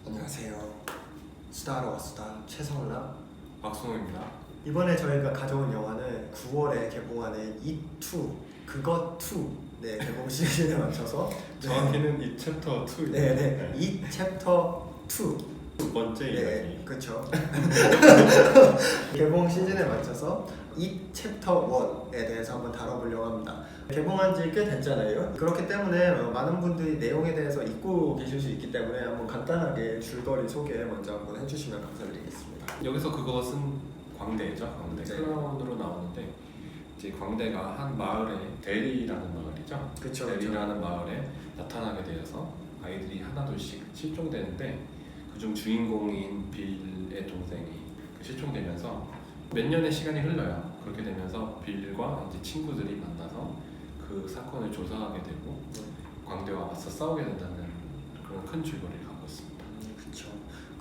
안녕하세요. 수다하러 왔수다 최성락 박성호입니다. 이번에 저희가 가져온 영화는 9월에 개봉하는 이투 그것 2 개봉 시즌에 맞춰서 정확히는 이 챕터 2입니다. 네네 이 챕터 2 두 번째 이야기. 그렇죠. 개봉 시즌에 맞춰서 이 챕터 1에 대해서 한번 다뤄보려고 합니다. 개봉한 지 꽤 됐잖아요. 그렇기 때문에 많은 분들이 내용에 대해서 잊고 계실 수 있기 때문에 한번 간단하게 줄거리 소개 먼저 한번 해주시면 감사드리겠습니다. 여기서 그것은 광대죠. 광대. 네. 클라운으로 나오는데 이제 광대가 한 마을에 데리라는 마을이죠. 그쵸, 데리라는 마을에 나타나게 되어서 아이들이 하나둘씩 실종되는데 그중 주인공인 빌의 동생이 실종되면서 몇 년의 시간이 흘러요. 그렇게 되면서 빌과 이제 친구들이 만나서 그 사건을 조사하게 되고 광대와 맞서 싸우게 된다는 그런 큰 줄거리를 갖고 있습니다. 그렇죠.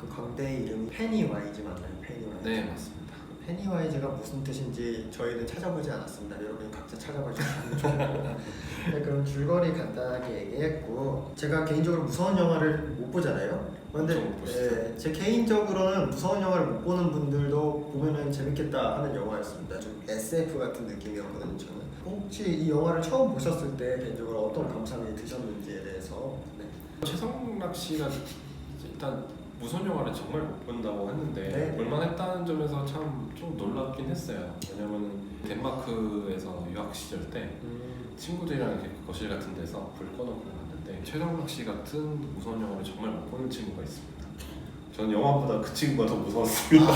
그 광대의 이름이 페니와이즈 맞나요? 페니와이즈. 네, 맞습니다. 페니와이즈가 무슨 뜻인지 저희는 찾아보지 않았습니다. 여러분이 각자 찾아봐 주시면 좋겠습니다. 네, 그럼 줄거리 간단하게 얘기했고 제가 개인적으로 무서운 영화를 못 보잖아요. 그런데 제 개인적으로는 무서운 영화를 못 보는 분들도 보면은 재밌겠다 하는 영화였습니다. 좀 SF 같은 느낌이었거든요. 저는 혹시 이 영화를 처음 보셨을 때 개인적으로 어떤 감상이 드셨는지에 대해서 최성락 씨가 일단 무서운 영화를 정말 못 본다고 했는데 네. 볼만했다는 점에서 참 좀 놀랍긴 했어요. 왜냐면은 덴마크에서 유학 시절 때 친구들이랑 이렇게 거실 같은 데서 불 꺼놓고 봤는데 최성락 씨 같은 무서운 영화를 정말 못 보는 친구가 있습니다. 저는 영화보다 그 친구가 더 무서웠습니다.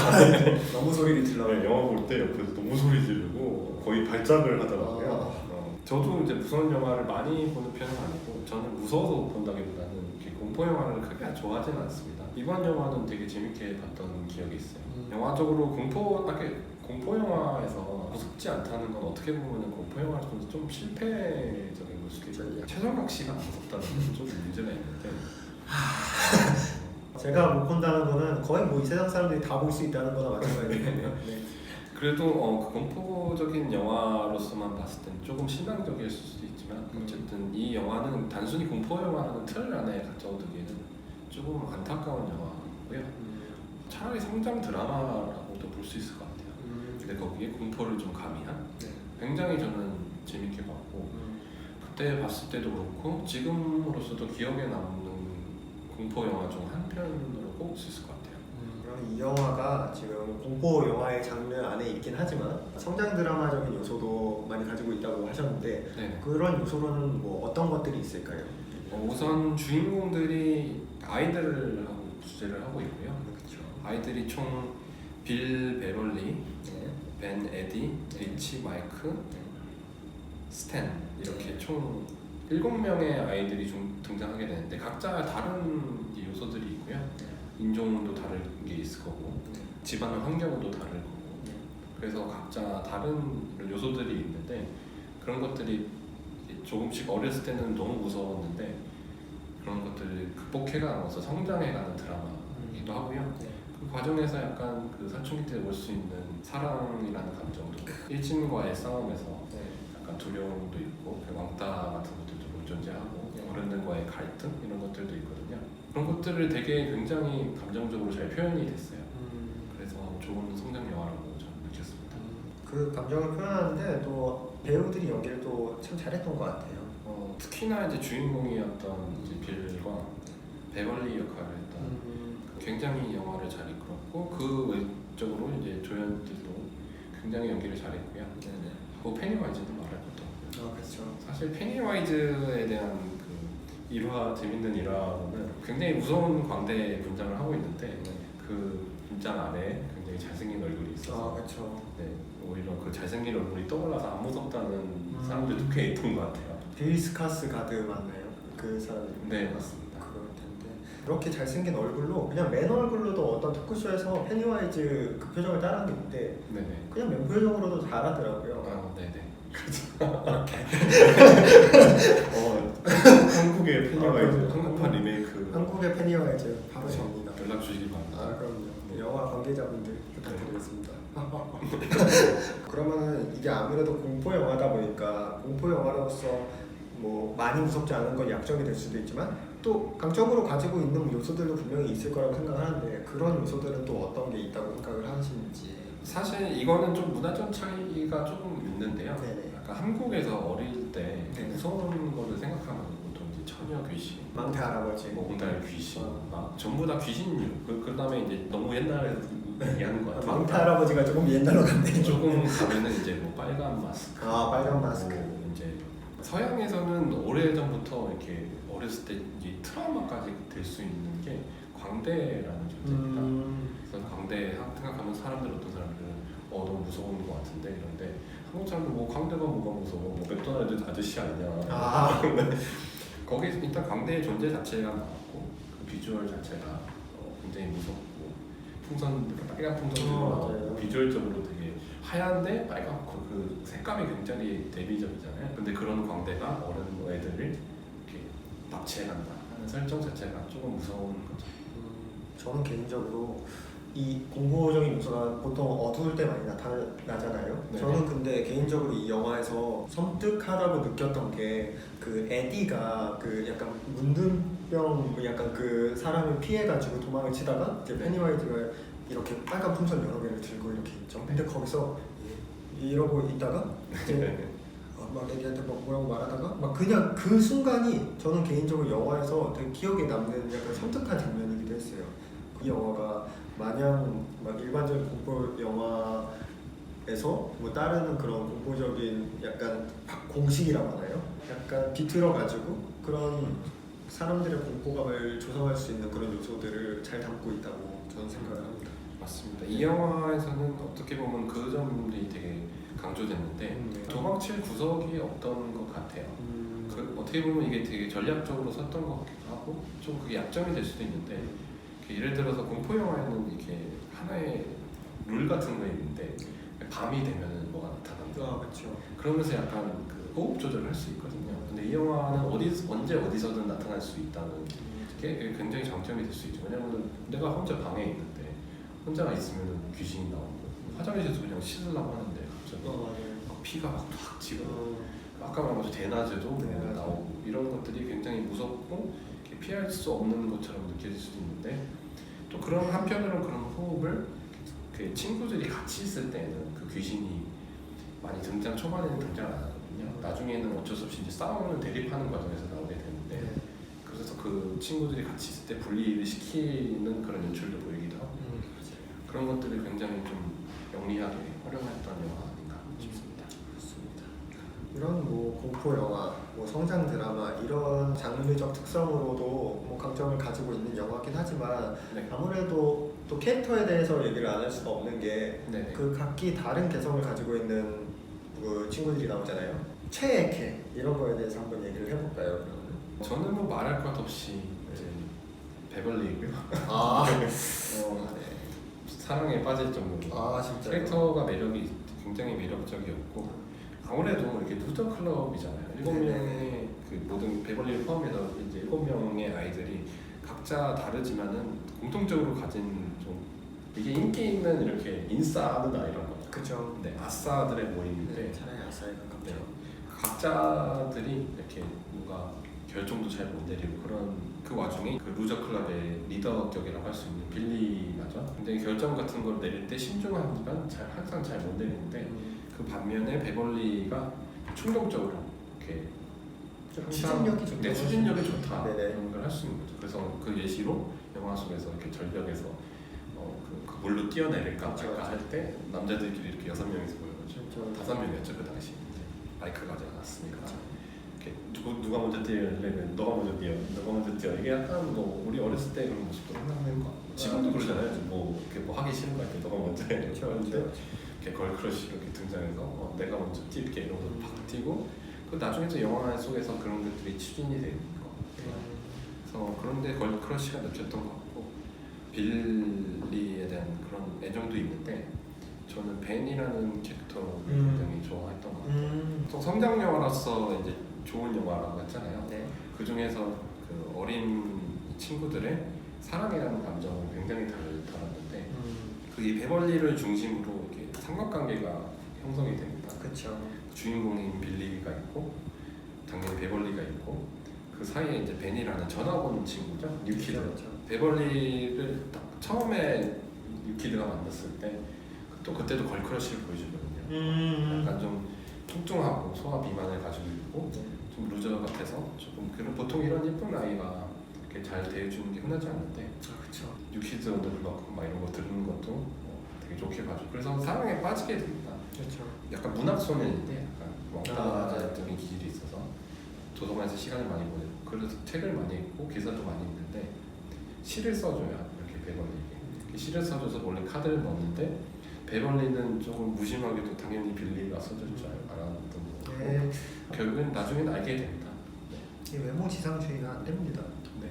너무 소리를 질러요. 영화 볼 때 옆에서 너무 소리 지르고 거의 발작을 하더라고요. 저도 이제 무서운 영화를 많이 보는 편은 아니고 저는 무서워서 본다기보다는 이렇게 공포 영화를 크게 좋아하진 않습니다. 이번 영화는 되게 재밌게 봤던 기억이 있어요. 영화적으로 공포 영화에서 무섭지 않다는 건 어떻게 보면 공포 영화 중에서 좀 실패적인 걸 수도 있어요. 최성락 씨가 무섭다는 건 좀 문제가 있는데 제가 못 본다는 거는 거의 뭐 이 세상 사람들이 다 볼 수 있다는 거나 마찬가지거든요. 네. 그래도 그 공포적인 영화로서만 봤을 땐 조금 실망적일 수도 있지만 어쨌든 이 영화는 단순히 공포 영화라는 틀 안에 갇혀두기에는 조금 안타까운 영화고요. 차라리 성장 드라마라고도 볼 수 있을 것 같아요. 근데 거기에 공포를 좀 가미한 굉장히 저는 재밌게 봤고 그때 봤을 때도 그렇고 지금으로서도 기억에 남는 공포 영화 중 한 편으로 꼽을 수 있을 것 같아요. 그럼 이 영화가 지금 공포 영화의 장르 안에 있긴 하지만 성장 드라마적인 요소도 많이 가지고 있다고 하셨는데 네. 그런 요소로는 뭐 어떤 것들이 있을까요? 우선 주인공들이 아이들을 주제를 하고 있고요. 그렇죠. 아이들이 총 빌 베벌리, 네. 벤 에디, 리치 마이크, 스탠 이렇게 총 7명의 아이들이 좀 등장하게 되는데 각자 다른 요소들이 있고요. 인종도 다른 게 있을 거고 집안 환경도 다를 거고 그래서 각자 다른 요소들이 있는데 그런 것들이 조금씩 어렸을 때는 너무 무서웠는데 그런 것들을 극복해가면서 성장해가는 드라마이기도 하고요. 그 과정에서 약간 그 사춘기 때 올 수 있는 사랑이라는 감정도 일진과의 싸움에서 약간 두려움도 있고 왕따 같은 것들도 존재하고 어른들과의 갈등 이런 것들도 있거든요. 그런 것들을 되게 굉장히 감정적으로 잘 표현이 됐어요. 그래서 좋은 성장 영화라고 저는 느꼈습니다. 그 감정을 표현하는데 또 배우들이 연기를 또 참 잘했던 것 같아요. 특히나 이제 주인공이었던 이제 빌과 베벌리 역할을 했던 굉장히 영화를 잘 이끌었고 그 외적으로 이제 조연들도 굉장히 연기를 잘했고요. 뭐 페니와이즈도 말할 것도 없고요. 그렇죠. 사실 페니와이즈에 대한 그 재밌는 일화는 굉장히 무서운 광대 분장을 하고 있는데 그 분장 안에 굉장히 잘생긴 얼굴이 있어서 그렇죠. 오히려 그 잘생긴 얼굴이 떠올라서 안 무섭다는 사람들도 꽤 있던 것 같아요. 빌 스카스가드 맞나요? 그 사람이? 네, 맞습니다. 그럴 텐데 그렇게 잘생긴 얼굴로 그냥 맨 얼굴로도 어떤 토크쇼에서 페니와이즈 그 표정을 따라하는데 네네. 그냥 맨 표정으로도 잘하더라고요. 네네. 그렇죠. 한국의 페니와이즈 한국판 리메이크 한국의 페니와이즈 바로 접니다. 연락 주시기 바랍니다. 그럼요. 영화 관계자분들 부탁드리겠습니다. 그러면은 이게 아무래도 공포 영화다 보니까 공포 영화로서 뭐 많이 무섭지 않은 건 약점이 될 수도 있지만 또 강점으로 가지고 있는 요소들도 분명히 있을 거라고 생각하는데 그런 요소들은 또 어떤 게 있다고 생각을 하시는지. 사실 이거는 좀 문화적 차이가 조금 있는데요. 네네. 약간 한국에서 어릴 때 네. 무서운 거를 생각하면 보통 이제 처녀 귀신, 망태 할아버지. 뭐 옹달 귀신, 어. 막 전부 다 귀신류. 그다음에 이제 너무 옛날에 얘기하는 것 같아요. 망태 할아버지가 조금 옛날로 갔네. 조금 가면은 이제 뭐 빨간 마스크. 아, 빨간 마스크. 뭐 이제 서양에서는 오래전부터 이렇게 어렸을 때 이제 트라우마까지 될 수 있는 게 광대라는 존재입니다. 그래서 광대 생각하면 사람들 어떤 사람들은 너무 무서운 것 같은데 이런데 한국 사람들 뭐 광대가 뭐가 무서워, 뭐 맥도날드 아저씨 아니냐. 아. 거기 일단 광대의 존재 자체가 나왔고 그 비주얼 자체가 굉장히 무섭고 풍선 빨간 풍선으로 나오고 맞아요. 비주얼적으로 되게 하얀데 빨갛고 그 색감이 굉장히 대비적이잖아요. 근데 그런 광대가 어른 애들을 이렇게 납치해간다 하는 설정 자체가 조금 무서운 거죠. 저는 개인적으로 이 공포적인 요소가 보통 어두울 때 많이 나타나잖아요. 네네. 저는 근데 개인적으로 이 영화에서 섬뜩하다고 느꼈던 게 그 에디가 그 약간 문둥병 약간 그 사람을 피해가지고 도망을 치다가 이제 페니와이즈가 이렇게 빨간 풍선 여러 개를 들고 이렇게 있죠. 근데 거기서 이러고 있다가 이제 막 애기한테 막 뭐라고 말하다가 막 그냥 그 순간이 저는 개인적으로 영화에서 되게 기억에 남는 약간 섬뜩한 장면이기도 했어요. 이 영화가 마냥 막 일반적인 공포 영화에서 뭐 따르는 그런 공포적인 약간 공식이라고 하나요? 약간 비틀어가지고 그런 사람들의 공포감을 조성할 수 있는 그런 요소들을 잘 담고 있다고 저는 생각을 합니다. 맞습니다. 이 영화에서는 어떻게 보면 그 점이 되게 강조됐는데 네. 도망칠 구석이 없던 것 같아요. 그 어떻게 보면 이게 되게 전략적으로 썼던 것 같기도 하고 좀 그게 약점이 될 수도 있는데 예를 들어서 공포 영화에는 이렇게 하나의 룰 같은 거 있는데 밤이 되면은 뭐가 나타난다. 아 그렇죠. 그러면서 약간 그 호흡 조절을 할 수 있거든요. 근데 이 영화는 언제 어디서든 나타날 수 있다는 게 굉장히 장점이 될 수 있죠. 왜냐면 내가 혼자 방에 있는데 혼자 있으면 귀신이 나오고 화장실에서 그냥 씻으려고 하는데 갑자기 맞아요. 막 피가 막탁 지고 어, 아까 말한 것처럼 대낮에도 대낮에. 나오고 이런 것들이 굉장히 무섭고 이렇게 피할 수 없는 것처럼 느껴질 수도 있는데 또 그런 한편으로는 그런 호흡을 그 친구들이 같이 있을 때는 그 귀신이 많이 초반에는 등장 안 하거든요. 나중에는 어쩔 수 없이 이제 싸우는 대립하는 과정에서 나오게 되는데 네. 그래서 그 친구들이 같이 있을 때 분리를 시키는 그런 연출도 보이기도 하고 그런 것들이 굉장히 좀 영리하게 활용했던 영화 아닌가 싶습니다. 그렇습니다. 이런 뭐 공포 영화, 뭐 성장 드라마 이런 장르적 특성으로도 뭐 강점을 가지고 있는 영화긴 하지만 네. 아무래도 또 캐릭터에 대해서 얘기를 안 할 수가 없는 게 네. 그 각기 다른 개성을 가지고 있는 그 친구들이 나오잖아요. 최애 캐 이런 거에 대해서 한번 얘기를 해볼까요? 그러면? 저는 뭐 말할 것 없이 이제 베벌리고요. 아, 사랑에 빠질 정도로 아 진짜. 캐릭터가 굉장히 매력적이었고 아무래도 이렇게 루저 클럽이잖아요. 7명의 그 모든 베벌리를 포함해서 이제 7명의 아이들이 각자 다르지만은 공통적으로 가진 좀 이게 인기 있는 이렇게 인싸는 아이란 거죠. 그죠. 네, 아싸들의 모임인데 차라리 아싸에 가깝죠. 네, 각자들이 이렇게 뭔가 결정도 잘 못 내리고 그런 그 와중에 그 루저 클럽의 리더격이라고 할 수 있는 빌리가죠. 굉장히 결정 같은 걸 내릴 때 신중하지만 항상 잘 못 내리는데 그 반면에 베벌리가 충동적으로 이렇게 추진력이 좋다. 네, 추진력이 좋다 네네. 그런 걸 할 수 있는 거죠. 그래서 그 예시로 영화 속에서 이렇게 전력에서 그 물로 뛰어내릴까 그렇죠. 말까 할 때 남자들끼리 이렇게 6명이서 모여가지고 그렇죠. 5명이었죠 그 당시 이제 마이크가 아직 안 왔으니까 이렇게 누가 먼저 뛰려면 너가 먼저 뛰어 이게 약간 뭐 우리 어렸을 때 그런 모습도 생각나는 것 같고 지금도 그러잖아요. 뭐 이렇게 뭐 하기 싫은 거 할 때 너가 먼저 해 그렇죠. 이렇게 걸크러쉬 이렇게 등장해서 내가 먼저 뛸게 이러면서 팍 뛰고 그 나중에 또 영화 속에서 그런 것들이 추진이 되는 것 같아요. 그래서 그런데 걸크러쉬가 느꼈던 것 같고 빌리에 대한 그런 애정도 있는데 저는 벤이라는 캐릭터를 굉장히 좋아했던 것 같아요. 또 성장 영화로서 이제 좋은 영화라고 했잖아요. 네. 그 중에서 그 어린 친구들의 사랑이라는 감정을 굉장히 잘 다뤘는데 그 이 베벌리를 중심으로 이렇게 삼각관계가 형성이 됩니다. 그렇죠. 주인공인 빌리가 있고 당연히 베벌리가 있고 그 사이에 이제 벤이라는 전학 온 친구죠. 뉴키드. 그렇죠. 베벌리를 딱 처음에 뉴키드가 만났을 때 또 그때도 걸크러쉬를 보여주거든요. 약간 좀 뚱뚱하고 소화 비만을 가지고 있고 좀 루저 같아서 조금 그런 보통 이런 예쁜 아이가 이렇게 잘 대해주는 게 흔하지 않은데 그렇죠. 뉴키드 언더블럭 막 이런 거 들은 것도 되게 좋게 봐줘. 그래서 사랑에 빠지게 됩니다. 그렇죠. 약간 문학 소년인데 약간 맞아요. 왕따적인 기질이 있어서 도서관에서 시간을 많이 보내고 그래서 책을 많이 읽고 기사도 많이 읽는데 시를 써줘요. 이렇게 베벌리에게 시를 써줘서 몰래 카드를 넣었는데 베벌리는 조금 무심하게도 당연히 빌리가 써줄 줄 알았던 거고 네. 결국엔 나중엔 알게 됩니다. 이 외모 지상주의가 안 됩니다. 네.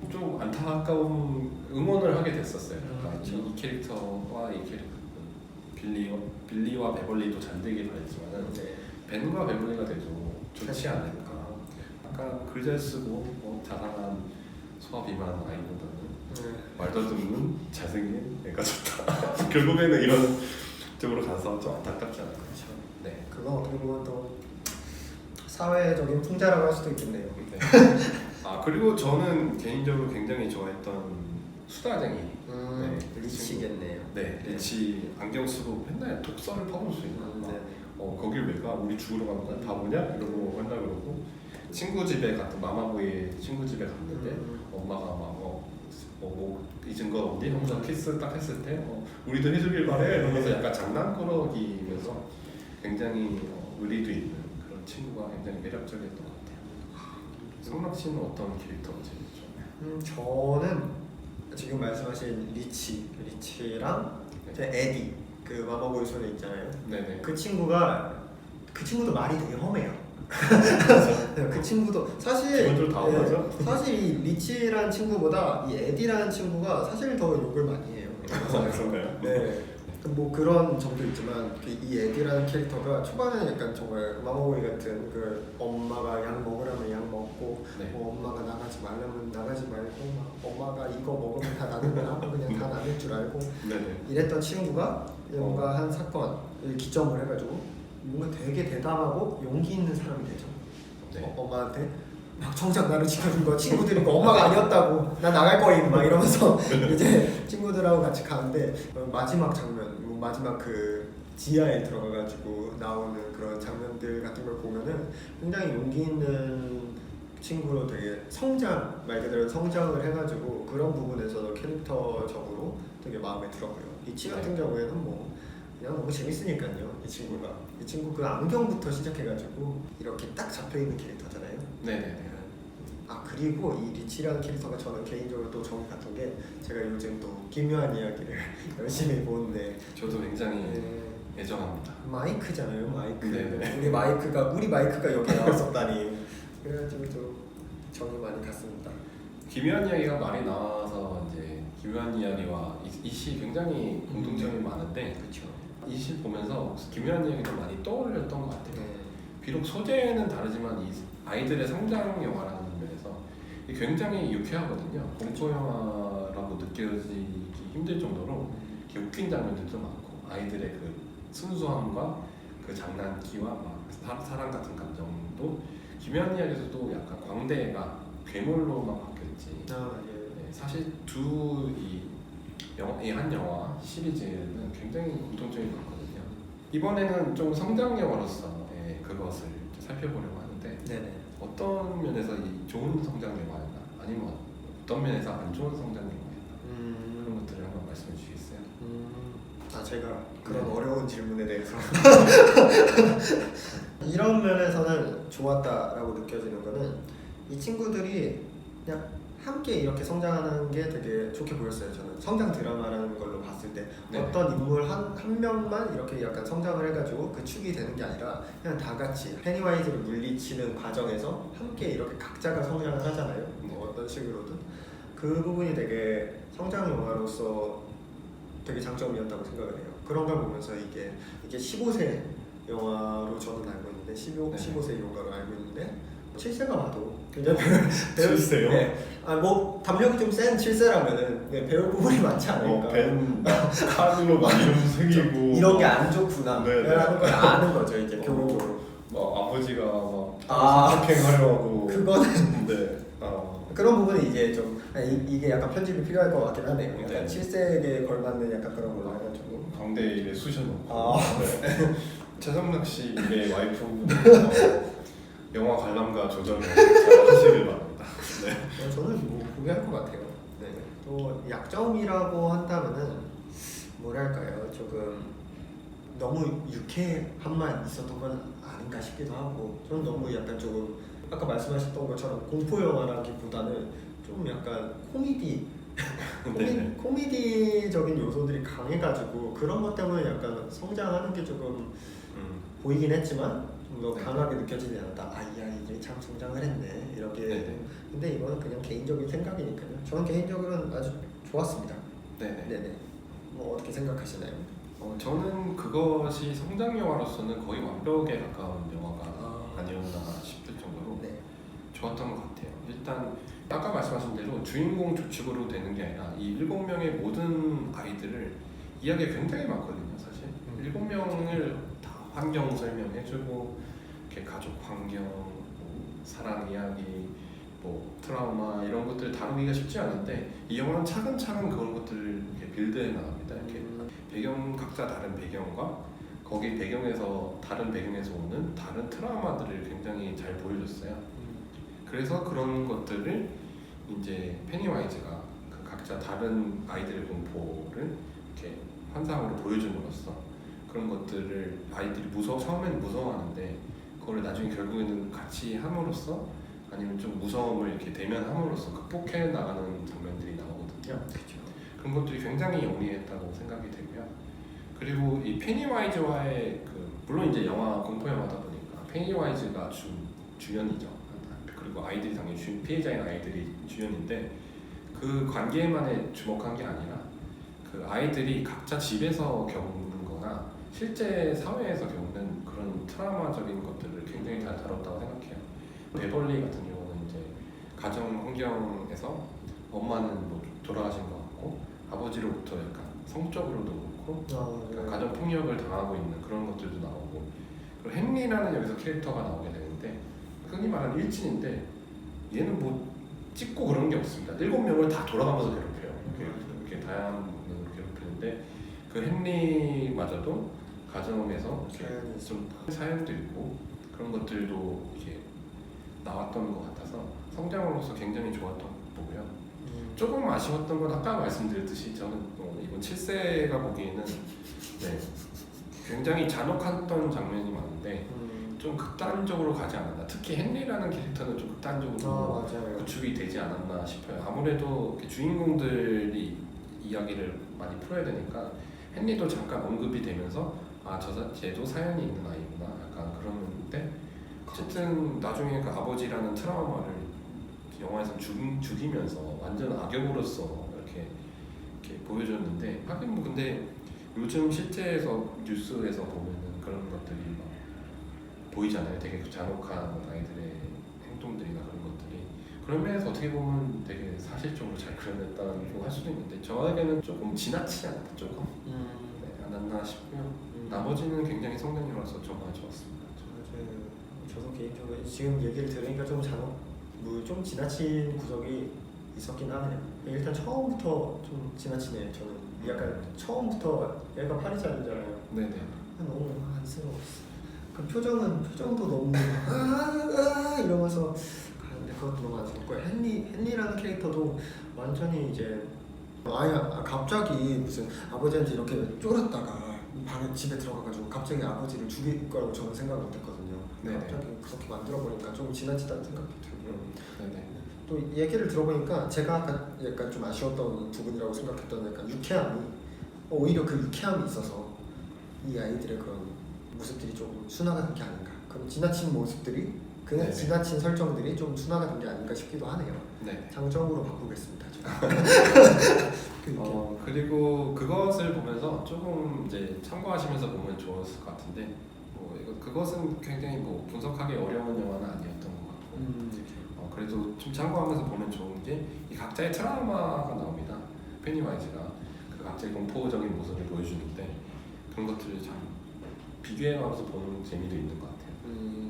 좀 안타까운 응원을 하게 됐었어요. 그러니까 그렇죠. 이 캐릭터와 이 캐릭터 빌리와 베벌리도 잘 되길 바랬지만은 네. 벤과 베벌리가 돼도 좋지 않을까. 약간 글 잘 쓰고 자상한 소화 비만 아이보다는 말도 듣는 잘생긴 애가 좋다. 결국에는 이런 쪽으로 가서 좀 안타깝지 않을까. 그렇죠. 네. 그건 어떻게 보면 또 사회적인 풍자라고 할 수도 있겠네요. 네. 아 그리고 저는 개인적으로 굉장히 좋아했던 수다쟁이. 네. 리치겠네요. 네. 리치 안경 쓰고 맨날 독서를 퍼볼 수 있나. 네. 거길 왜 가? 우리 죽으러 가는 거야? 다 뭐냐? 이러고 맨날 그러고 친구 집에 갔던 마마보이 친구 집에 갔는데 엄마가 막 뭐 잊은 거 없니? 하면서 키스 딱 했을 때 우리도 해주길 바래 이러면서 약간 장난꾸러기면서 굉장히 의리도 있는 그런 친구가 굉장히 매력적이었던 것 같아요. 성락 씨는 어떤 캐릭터가 제일 좋아요? 저는 지금 말씀하신 리치랑 네. 제 에디 그 마마보이 소녀 있잖아요. 네네. 그 친구도 말이 되게 험해요. 그 친구도 사실 기본적으로 다 험하죠? 사실 이 리치라는 친구보다 이 에디라는 친구가 사실 더 욕을 많이 해요. 그런가요? 네. 뭐 그런 점도 있지만 이 에디라는 캐릭터가 초반에 약간 정말 마마보이 같은 그 엄마가 약 먹으라면 약 먹고 네. 뭐 엄마가 나가지 말라면 나가지 말고 막 엄마가 이거 먹으면 다 나누면 하고 그냥 다 나눌 줄 알고 네네. 이랬던 친구가 뭔가 한 사건을 기점을 해가지고 뭔가 되게 대담하고 용기 있는 사람이 되죠. 네. 엄마한테 막 정작 나를 지켜준 거 친구들이 엄마가 아니었다고 나 나갈 거임 막 이러면서 이제 친구들하고 같이 가는데 마지막 장면 마지막 그 지하에 들어가가지고 나오는 그런 장면들 같은 걸 보면은 굉장히 용기 있는 친구로 되게 말 그대로 성장을 해가지고 그런 부분에서도 캐릭터적으로 되게 마음에 들었고요. 리치 같은 경우에는 뭐 그냥 너무 재밌으니까요. 이 친구 그 안경부터 시작해가지고 이렇게 딱 잡혀있는 캐릭터잖아요. 네네네. 아 그리고 이 리치라는 캐릭터가 저는 개인적으로 또 정이 갔던 게 제가 요즘 또 기묘한 이야기를 열심히 보는데 저도 굉장히 애정합니다. 마이크잖아요. 마이크. 네네. 우리 마이크가 여기 나왔었다니. 그래가지고 좀 정이 많이 갔습니다. 기묘한 이야기가 많이 나와서 이제 기묘한 이야기와 이 시 굉장히 공통점이 많은데 그렇죠. 이 시 보면서 기묘한 이야기를 많이 떠올렸던 것 같아요. 네. 비록 소재는 다르지만 이 아이들의 성장 영화라는 면에서 굉장히 유쾌하거든요. 공포 영화라고 느껴지기 힘들 정도로 이렇게 웃긴 장면들도 많고 아이들의 그 순수함과 그 장난기와 막 사랑 같은 감정도 기묘한 이야기에서도 약간 광대가 괴물로만 바뀌었지. 네, 사실 이 한 영화 시리즈는 굉장히 공통점이 많거든요. 이번에는 좀 성장 영화로서 그것을 살펴보려고 하는데 네네. 어떤 면에서 이 좋은 성장 영화였나 아니면 어떤 면에서 안 좋은 성장 영화였나 그런 것들을 한번 말씀해 주시겠어요? 아 제가 그런 네. 어려운 질문에 대해서 이런 면에서는 좋았다라고 느껴지는 거는 이 친구들이 그냥 함께 이렇게 성장하는 게 되게 좋게 보였어요. 저는 성장 드라마라는 걸로 봤을 때 네네. 어떤 인물 한 명만 이렇게 약간 성장을 해가지고 그 축이 되는 게 아니라 그냥 다 같이 페니와이즈를 물리치는 과정에서 함께 이렇게 각자가 성장을 하잖아요. 뭐 어떤 식으로든 그 부분이 되게 성장 영화로서 되게 장점이었다고 생각을 해요. 그런 걸 보면서 이게 15세 영화로 저는 알고 있는데 15세 영화로 알고 있는데 7세가 봐도 굉장히 배울 7세요? 네. 뭐 담력이 좀 센 7세라면은 배울 부분이 많지 않을까. 벤 카드로 막 이름 새기고 이런 게 안 좋구나. 네네. 라는 걸 아는 거죠 이제 어. 교육적으로. 막 아버지가 막 폭행하려 하고 그거는 네. 그런 부분은 이제 좀 이게 약간 편집이 필요할 것 같긴 하네요. 약간 네. 7세에 걸맞는 약간 그런 걸로 해가지고. 광대 입에 쑤셔놓고 아. 네. 최성락 씨 입에 와이프 영화 관람가 조절을 잘 하시길 바랍니다. 네. 저는 뭐 포기할 것 같아요. 네. 또 약점이라고 한다면은 뭐랄까요, 조금 너무 유쾌함만 있었던 건 아닌가 싶기도 하고, 저는 너무 약간 조금 아까 말씀하셨던 것처럼 공포 영화라기보다는 좀 약간 네네. 코미디적인 요소들이 강해가지고 그런 것 때문에 약간 성장하는 게 조금 보이긴 했지만 좀 더 네. 강하게 느껴지지 않았다. 이 아이들이 참 성장을 했네 이렇게. 네네. 근데 이거는 그냥 개인적인 생각이니까요. 저는 개인적으로는 아주 좋았습니다. 네네. 네네. 뭐 어떻게 생각하시나요? 저는 그것이 성장 영화로서는 거의 완벽에 가까운 영화가 아니었나 싶을 정도로 네. 좋았던 것 같아요. 일단 아까 말씀하신 대로 주인공 주축으로 되는 게 아니라 이 7명의 모든 아이들을 이야기가 굉장히 많거든요. 사실 7명을 다 환경 설명해주고 이렇게 가족 환경, 뭐 사랑 이야기, 뭐 트라우마 이런 것들 다루기가 쉽지 않은데 이 영화는 차근차근 그런 것들을 이렇게 빌드해 나갑니다. 이렇게 배경 각자 다른 배경과 거기 배경에서 다른 배경에서 오는 다른 트라우마들을 굉장히 잘 보여줬어요. 그래서 그런 것들을 이제 페니와이즈가 그 각자 다른 아이들의 공포를 이렇게 환상으로 보여줌으로써 그런 것들을 아이들이 처음에는 무서워하는데 그걸 나중에 결국에는 같이 함으로써 아니면 좀 무서움을 이렇게 대면함으로써 극복해 나가는 장면들이 나오거든요. 그렇죠. 그런 것들이 굉장히 영리했다고 생각이 되고요. 그리고 이 페니와이즈와의 물론 이제 영화 공포 영화다 보니까 페니와이즈가 주연이죠. 그리고 아이들이 당연히 피해자인 아이들이 주연인데 그 관계만에 주목한 게 아니라 그 아이들이 각자 집에서 겪는거나 실제 사회에서 겪는 그런 트라우마적인 것들을 굉장히 잘 다뤘다고 생각해요. 베벌리 같은 경우는 이제 가정 환경에서 엄마는 뭐 돌아가신 것 같고 아버지로부터 약간 성적으로도 그렇고 그러니까 가정 폭력을 당하고 있는 그런 것들도 나오고 그리고 헨리라는 여기서 캐릭터가 나오게 되는데 흔히 말하는 일진인데 얘는 뭐 찍고 그런 게 없습니다. 7명을 다 돌아가면서 괴롭혀요. 이렇게 다양한 부분을 괴롭히는데 그 헨리마저도 가정에서 이렇게 좀 사연도 있고 그런 것들도 이렇게 나왔던 것 같아서 성장으로서 굉장히 좋았던 거고요. 조금 아쉬웠던 건 아까 말씀드렸듯이 저는 이번 7세가 보기에는 네, 굉장히 잔혹했던 장면이 많은데 좀 극단적으로 가지 않았나. 특히 헨리라는 캐릭터는 좀 극단적으로 구축이 되지 않았나 싶어요. 아무래도 주인공들이 이야기를 많이 풀어야 되니까 헨리도 잠깐 언급이 되면서 쟤도 사연이 있는 아이구나 약간 그러는데 어쨌든 나중에 그 아버지라는 트라우마를 영화에서 죽이면서 완전 악역으로서 이렇게 보여줬는데 하긴 뭐 근데 요즘 실제에서 뉴스에서 보면은 그런 것들이 막 보이잖아요. 되게 잔혹한 아이들의 행동들이나 그런 것들이 그런 면에서 어떻게 보면 되게 사실적으로 잘 그려냈다고 할 수도 있는데 저에게는 조금 지나치지 않았다 조금 네, 않았나 싶고요. 나머지는 굉장히 성장이라서 정말 좋았습니다. 저도 개인적으로 지금 얘기를 들으니까 좀 좀 지나친 구석이 있었긴 하네요. 일단 처음부터 좀 지나치네요. 저는 약간 처음부터 얘가 파리자이잖아요. 네네. 너무 안쓰러웠어. 그 표정도 너무 이러면서 가는데 그것도 너무 안쓰럽고 헨리라는 캐릭터도 완전히 이제 갑자기 무슨 아버지한테 이렇게 쫄았다가 집에 들어가가지고 갑자기 아버지를 죽일 거라고 저는 생각을 못했거든요. 네네. 갑자기 그렇게 만들어버리니까 좀 지나치다는 생각도 들고요. 네네. 또 얘기를 들어보니까 제가 아까 약간 좀 아쉬웠던 부분이라고 생각했던 약간 유쾌함이 오히려 그 유쾌함이 있어서 이 아이들의 그런 모습들이 좀 순화가 된 게 아닌가. 그럼 지나친 모습들이 그냥 네네. 지나친 설정들이 좀 순화가 된 게 아닌가 싶기도 하네요. 네. 장점으로 바꾸겠습니다. 그리고 그것을 보면서 조금 이제 참고하시면서 보면 좋았을 것 같은데 그것은 굉장히 뭐 분석하기 어려운 영화는 아니었던 것 같고 그래도 좀 참고하면서 보면 좋은 게 이 각자의 트라우마가 나옵니다. 페니와이즈가 그 각자의 공포적인 모습을 보여주는데 그런 것들을 참 비교해가면서 보는 재미도 있는 것 같아요.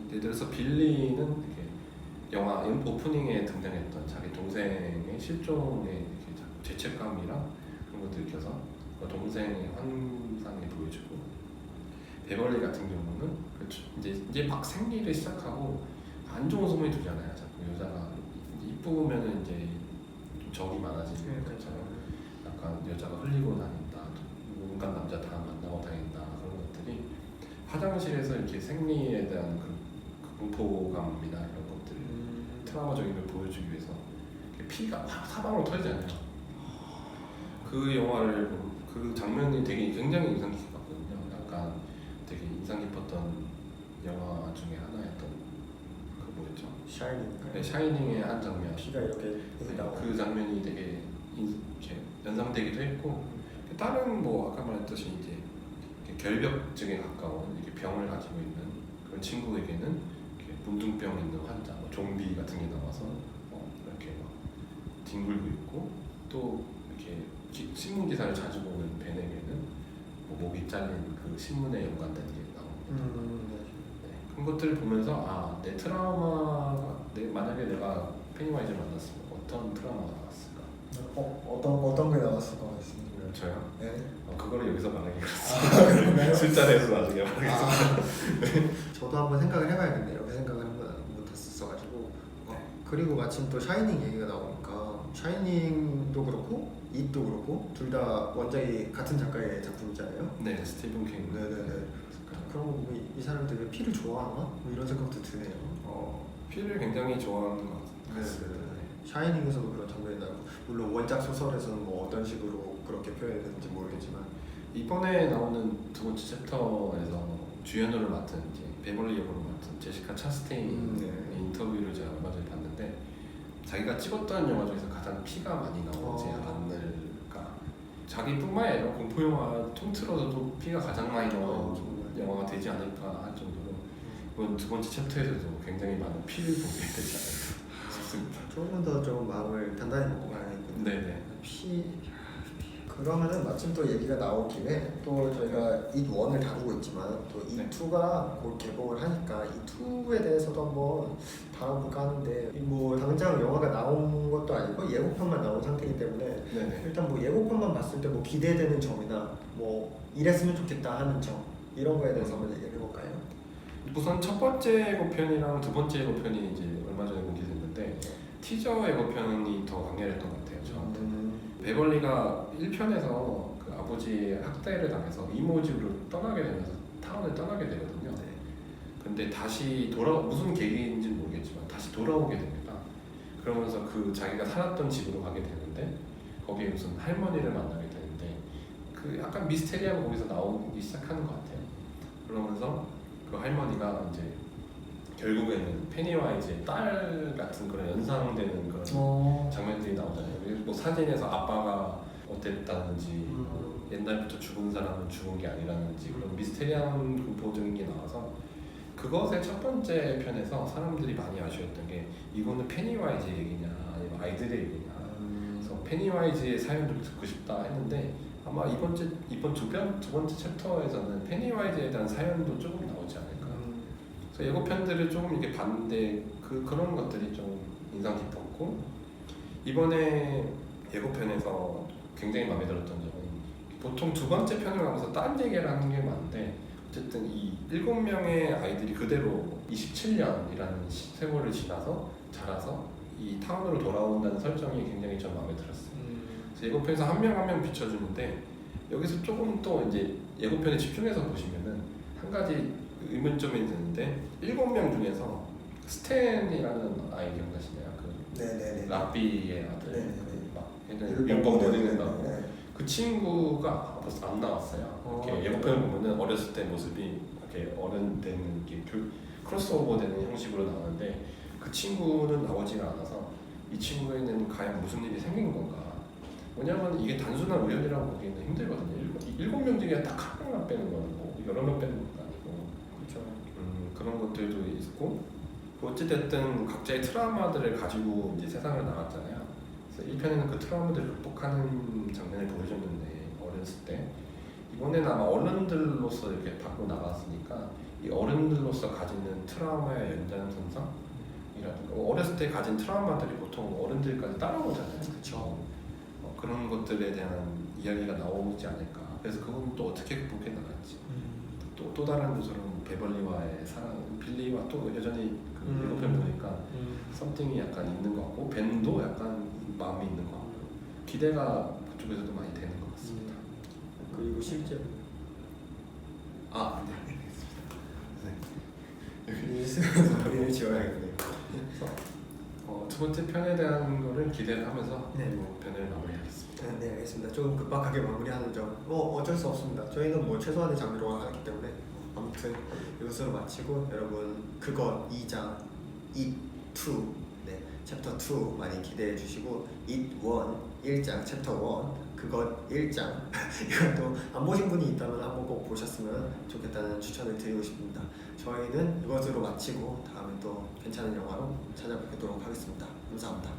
예를 들어서 빌리는 이렇게 영화 오프닝에 등장했던 자기 동생의 실종에 이렇게 자꾸 죄책감이랑 그런 것들 느껴서 그 동생의 환상을 보여주고, 베벌리 같은 경우는 이제 막 생리를 시작하고 안 좋은 소문이 돌잖아요. 자꾸 여자가 이쁘면은 이제 좀 적이 많아지는 것처럼 약간 여자가 흘리고 다닌다, 온갖 남자 다 만나고 다닌다, 그런 것들이 화장실에서 이렇게 생리에 대한 그 공포감이나 이런 것들, 트라우마적인 걸 보여주기 위해서 피가 확 사방으로 터지잖아요. 그 영화를 그 장면이 되게 굉장히 인상 깊었거든요. 약간 되게 인상 깊었던 영화 중에 하나였던 그 뭐였죠? 샤이닝인가요? 네, 샤이닝의 한 장면. 피가 이렇게 네, 나오고 그 장면이 되게 이렇게 연상되기도 했고, 다른 뭐 아까 말했듯이 이제 결벽증에 가까운 이렇게 병을 가지고 있는 그런 친구에게는 이렇게 문둥병 있는 환자, 뭐 좀비 같은 게 나와서 이렇게 막 뒹굴고 있고, 또 이렇게 신문 기사를 자주 보는 벤에게는 뭐 목이 잘린 그 신문에 연관된 게 나옵니다. 네, 그런 것들을 보면서 내 트라우마, 만약에 내가 페니와이즈를 만났으면 어떤 트라우마가 나왔을까? 어떤 게 나왔을 것 같습니다. 저요? 네. 그거를 여기서 말하기 그렇습니다. 술자리에서 나중에 말하겠습니다. 저도 한번 생각을 해봐야겠네요. 이렇게 생각을 한번 못했었어가지고. 그리고 마침 또 샤이닝 얘기가 나오니까 샤이닝도 그렇고 잇도 그렇고 둘 다 원작이 같은 작가의 작품이잖아요. 네, 스티븐 킹. 네네네. 그럼 이 사람이 되게 피를 좋아하나? 뭐 이런 생각도 드네요. 피를 굉장히 좋아하는 것 같습니다. 네. 샤이닝에서도 그런 장면이 나고, 물론 원작 소설에서는 뭐 어떤 식으로 그렇게 표현했는지 모르겠지만 이번에 나오는 두 번째 챕터에서 주연으로 맡은 이제 베벌리 역으로 맡은 제시카 차스테인 인터뷰를 제가 얼마 전에 봤는데, 자기가 찍었던 영화 중에서 가장 피가 많이 나오지 않을까. 자기뿐만 아니라 공포 영화 통틀어서도 피가 가장 많이 나오는 영화가 되지 않을까 할 정도로 이번 두 번째 챕터에서도 굉장히 많은 피를 보게 되지 않을까 싶습니다. 조금 더 좀 마음을 단단히 먹고 가야겠군요. 네네. 그러면은 마침 또 얘기가 나온 김에 또 저희가 잇 1을 다루고 있지만 또 잇 2가 곧 개봉을 하니까 잇 2에 대해서도 한번 다뤄볼까 하는데, 뭐 당장 영화가 나온 것도 아니고 예고편만 나온 상태이기 때문에 네네. 일단 뭐 예고편만 봤을 때 뭐 기대되는 점이나 뭐 이랬으면 좋겠다 하는 점, 이런 거에 대해서 한번 얘기해 볼까요? 우선 첫 번째 예고편이랑 두 번째 예고편이 이제 얼마 전에 공개됐는데, 티저 예고편이 더 강렬했던 것 같아요, 저한테. 베벌리가 1편에서 그 아버지의 학대를 당해서 이모집으로 떠나게 되면서 타운을 떠나게 되거든요. 네. 근데 다시 무슨 계기인지 모르겠지만 다시 돌아오게 됩니다. 그러면서 그 자기가 살았던 집으로 가게 되는데, 거기에 무슨 할머니를 만나게 되는데, 그 약간 미스테리한 거기서 나오기 시작하는 것 같아요. 그러면서 그 할머니가 이제 결국에는 페니와이즈의 딸 같은 그런 연상되는 그런 장면들이 나오잖아요. 뭐 사진에서 아빠가 어땠다는지, 옛날부터 죽은 사람은 죽은 게 아니라는지, 그런 미스테리한 공포적인 게 나와서, 그것의 첫 번째 편에서 사람들이 많이 아쉬웠던 게 이거는 페니와이즈 얘기냐 아니면 아이들의 얘기냐. 그래서 페니와이즈의 사연도 듣고 싶다 했는데, 아마 이번 두 번째 챕터에서는 페니와이즈에 대한 사연도 조금 나오지 않을까. 그래서 예고편들을 조금 이렇게 봤는데 그런 것들이 좀 인상 깊었고, 이번에 예고편에서 굉장히 마음에 들었던 점은, 보통 두 번째 편을 가면서 딴 얘기를 하는 게 많은데, 어쨌든 이 7명의 아이들이 그대로 27년이라는 세월을 지나서 자라서 이 타운으로 돌아온다는 설정이 굉장히 전 마음에 들었어요. 그래서 예고편에서 한 명 한 명 비춰주는데, 여기서 조금 또 이제 예고편에 집중해서 보시면은 한 가지 의문점이 드는데, 7명 중에서 스탠이라는 아이 기억나시나요? 네네네. 라비의 아들. 네네네. 막 윤법 노리는다고. 네. 그 친구가 벌써 안 나왔어요. 이렇게 예고편을 보면은 어렸을 때 모습이 이렇게 어른 되는 게 크로스오버 되는 형식으로 나오는데, 그 친구는 나오지가 않아서 이 친구에는 과연 무슨 일이 생긴 건가. 왜냐면 이게 단순한 우연이라고 보기에는 힘들거든요. 7명 중에 딱 한 명만 빼는 거는 뭐 여러 명 빼는 것도 아니고. 그렇죠. 그런 것들도 있고, 어찌됐든 각자의 트라우마들을 가지고 이제 세상을 나갔잖아요. 그래서 1편에는 그 트라우마들을 극복하는 장면을 보여줬는데, 어렸을 때. 이번에는 아마 어른들로서 이렇게 밖으로 나갔으니까 이 어른들로서 가지는 트라우마의 연장선상이라든가 어렸을 때 가진 트라우마들이 보통 어른들까지 따라오잖아요. 그쵸. 그런 것들에 대한 이야기가 나오지 않을까. 그래서 그건 또 어떻게 극복해 나갈지. 또 다른 요소는 베벌리와의 사랑, 빌리와 또 여전히 그 예고편 보니까 썸띵이 약간 있는 것 같고 벤도 약간 마음이 있는 것 같고 기대가 그쪽에서도 많이 되는 것 같습니다. 그리고 실제로 아, 네. 머리를 지워야겠네요. 그래서 두 번째 편에 대한 거를 기대를 하면서 네. 편을 마무리하겠습니다. 네, 알겠습니다. 좀 급박하게 마무리하는 점 어쩔 수 없습니다. 저희는 뭐 최소한의 장르로 가기 때문에 아무튼 이것으로 마치고 여러분 그것 2장 It 2 네, 챕터 2 많이 기대해 주시고 It 1 1장 챕터 1 그것 1장 이것도 안 보신 분이 있다면 한번 꼭 보셨으면 좋겠다는 추천을 드리고 싶습니다. 저희는 이것으로 마치고 다음에 또 괜찮은 영화로 찾아뵙도록 하겠습니다. 감사합니다.